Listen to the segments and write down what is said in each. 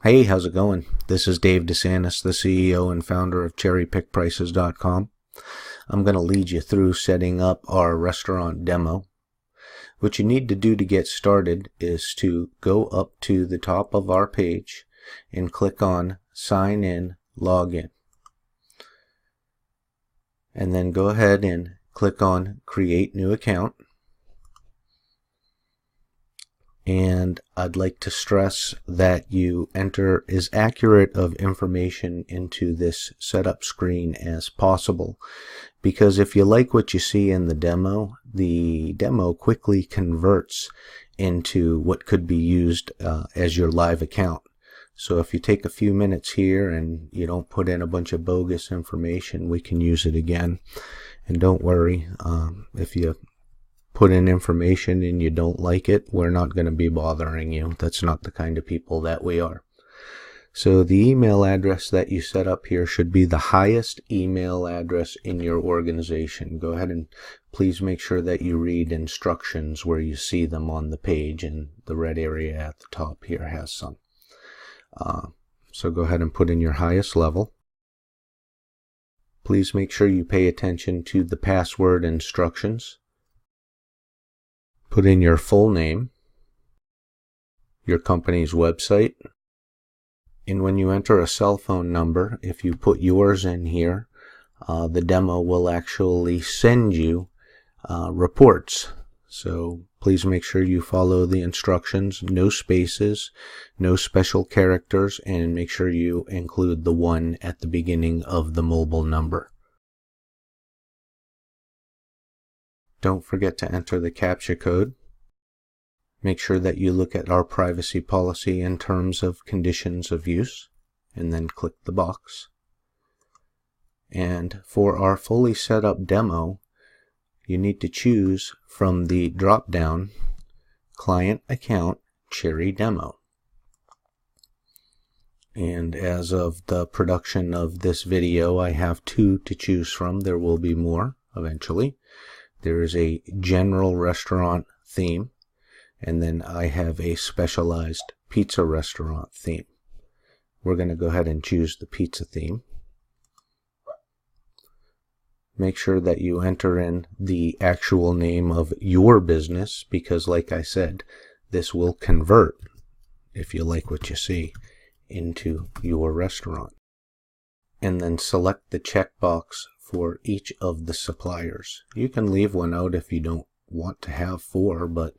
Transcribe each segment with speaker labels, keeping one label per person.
Speaker 1: Hey, how's it going? This is Dave DeSantis, the CEO and founder of CherryPickPrices.com. I'm going to lead you through setting up our restaurant demo. What you need to do to get started is to go up to the top of our page and click on Sign In, Login. And then go ahead and click on Create New Account. And I'd like to stress that you enter as accurate of information into this setup screen as possible, because if you like what you see in the demo quickly converts into what could be used as your live account. So if you take a few minutes here and you don't put in a bunch of bogus information, we can use it again. And don't worry, if you put in information and you don't like it, we're not going to be bothering you. That's not the kind of people that we are. So the email address that you set up here should be the highest email address in your organization. Go ahead and please make sure that you read instructions where you see them on the page, and the red area at the top here has some. So go ahead and put in your highest level. Please make sure you pay attention to the password instructions. Put in your full name, your company's website, and when you enter a cell phone number, if you put yours in here, the demo will actually send you reports. So please make sure you follow the instructions, no spaces, no special characters, and make sure you include the 1 at the beginning of the mobile number. Don't forget to enter the CAPTCHA code. Make sure that you look at our privacy policy in terms of conditions of use, and then click the box. And for our fully set up demo, you need to choose from the drop-down Client Account Cherry Demo. And as of the production of this video, I have 2 to choose from. There will be more eventually. There is a general restaurant theme, and then I have a specialized pizza restaurant theme. We're going to go ahead and choose the pizza theme. Make sure that you enter in the actual name of your business, because like I said, this will convert, if you like what you see, into your restaurant. And then select the checkbox for each of the suppliers. You can leave one out if you don't want to have 4, but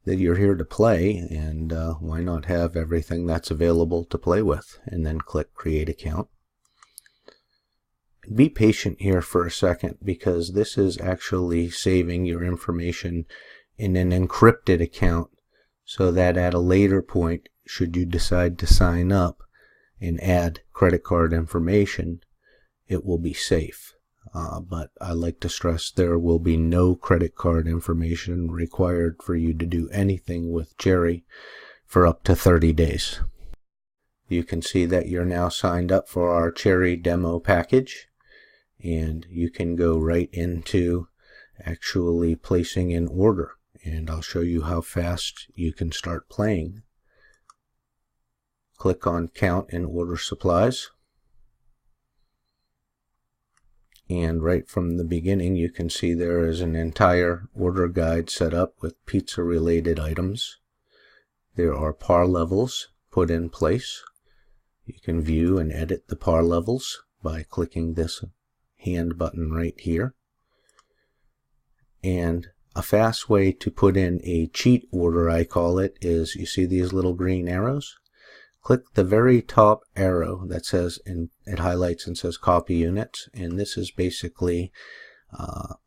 Speaker 1: that you're here to play, and why not have everything that's available to play with? And then click Create Account. Be patient here for a second, because this is actually saving your information in an encrypted account, so that at a later point, should you decide to sign up and add credit card information, it will be safe. But I like to stress there will be no credit card information required for you to do anything with Cherry for up to 30 days. You can see that you're now signed up for our Cherry demo package, and you can go right into actually placing an order, and I'll show you how fast you can start playing. Click on Count and Order Supplies. And right from the beginning, you can see there is an entire order guide set up with pizza related items. There are par levels put in place. You can view and edit the par levels by clicking this hand button right here. And a fast way to put in a cheat order, I call it, is you see these little green arrows? Click the very top arrow that says, and it highlights and says copy units, and this is basically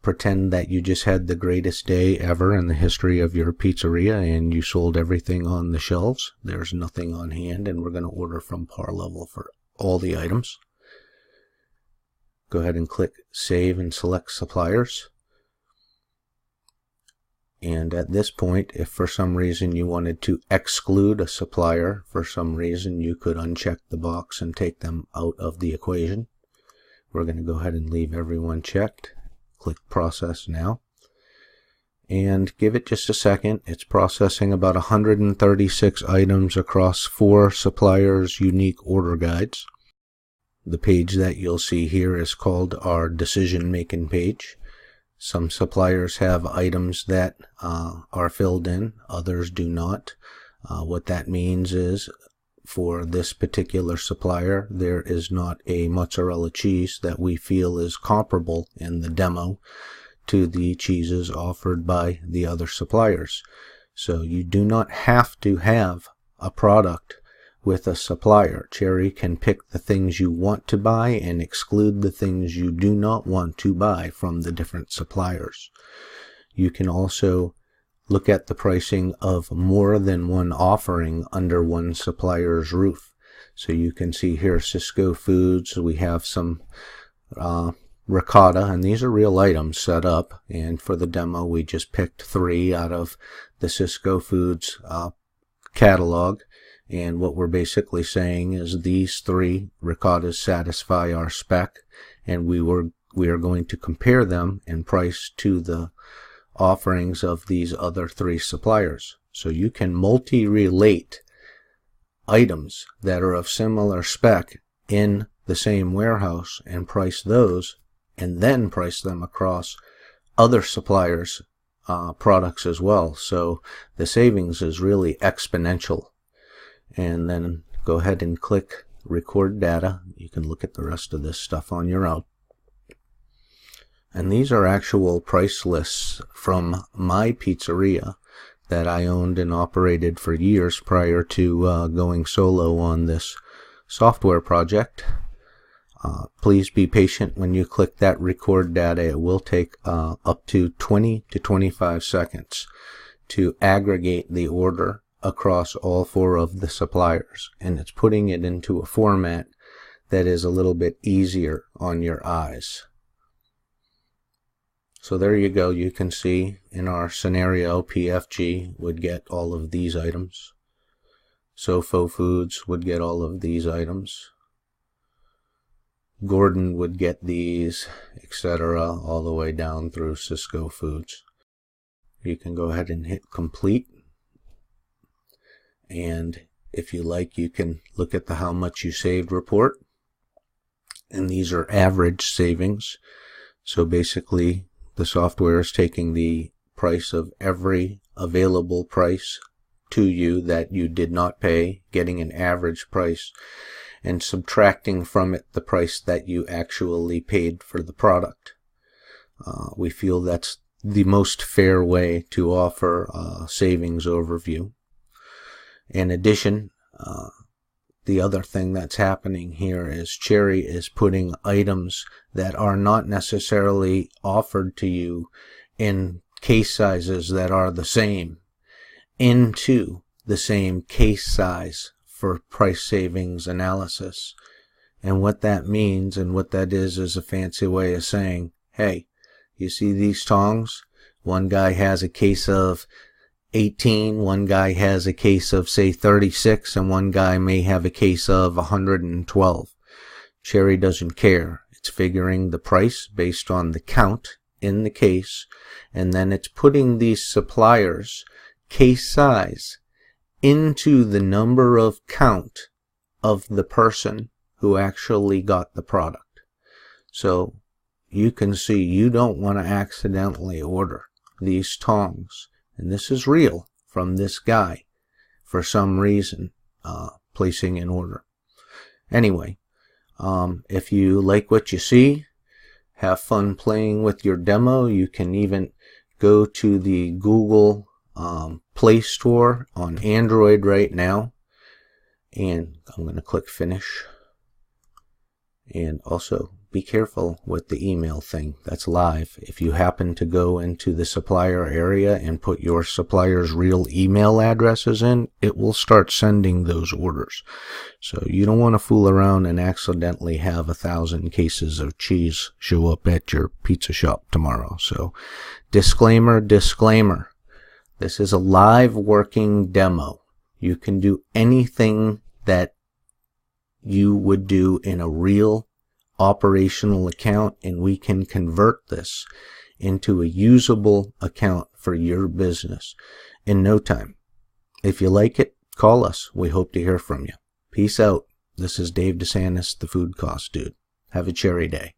Speaker 1: pretend that you just had the greatest day ever in the history of your pizzeria and you sold everything on the shelves. There's nothing on hand, and we're going to order from par level for all the items. Go ahead and click Save and select Suppliers. And at this point, if for some reason you wanted to exclude a supplier for some reason, you could uncheck the box and take them out of the equation. We're going to go ahead and leave everyone checked. Click Process Now. and give it just a second. It's processing about 136 items across 4 suppliers' unique order guides. The page that you'll see here is called our decision-making page. Some suppliers have items that are filled in, others do not. What that means is, for this particular supplier, there is not a mozzarella cheese that we feel is comparable in the demo to the cheeses offered by the other suppliers. So you do not have to have a product with a supplier. Cherry can pick the things you want to buy and exclude the things you do not want to buy from the different suppliers. You can also look at the pricing of more than one offering under one supplier's roof. So you can see here Cisco Foods, we have some ricotta, and these are real items set up, and for the demo we just picked 3 out of the Cisco Foods catalog, and what we're basically saying is these 3 ricottas satisfy our spec, and we are going to compare them in price to the offerings of these other 3 suppliers. So you can multi-relate items that are of similar spec in the same warehouse and price those, and then price them across other suppliers' products as well. So the savings is really exponential. And then go ahead and click Record Data. You can look at the rest of this stuff on your own. And these are actual price lists from my pizzeria that I owned and operated for years prior to going solo on this software project. Please be patient when you click that record data. It will take up to 20 to 25 seconds to aggregate the order across all 4 of the suppliers, and it's putting it into a format that is a little bit easier on your eyes. So there you go. You can see in our scenario, PFG would get all of these items. Sofo Foods would get all of these items. Gordon would get these, etc., all the way down through Cisco Foods. You can go ahead and hit complete, and if you like, you can look at the how much you saved report, and these are average savings. So basically the software is taking the price of every available price to you that you did not pay, getting an average price, and subtracting from it the price that you actually paid for the product. We feel that's the most fair way to offer a savings overview. In addition, the other thing that's happening here is Cherry is putting items that are not necessarily offered to you in case sizes that are the same into the same case size for price savings analysis. And what that means and what that is a fancy way of saying, hey, you see these tongs? One guy has a case of 18, one guy has a case of say 36, and one guy may have a case of 112. Cherry doesn't care. It's figuring the price based on the count in the case, and then it's putting these suppliers' case size into the number of count of the person who actually got the product. So you can see you don't want to accidentally order these tongs, and this is real from this guy for some reason placing an order. Anyway, if you like what you see, have fun playing with your demo. You can even go to the Google Play Store on Android right now, and I'm going to click finish. And also be careful with the email thing. That's live. If you happen to go into the supplier area and put your supplier's real email addresses in, it will start sending those orders. So you don't want to fool around and accidentally have 1,000 cases of cheese show up at your pizza shop tomorrow. So disclaimer, disclaimer. This is a live working demo. You can do anything that you would do in a real operational account, and we can convert this into a usable account for your business in no time. If you like it, call us. We hope to hear from you. Peace out. This is Dave DeSantis, the Food Cost Dude. Have a cherry day.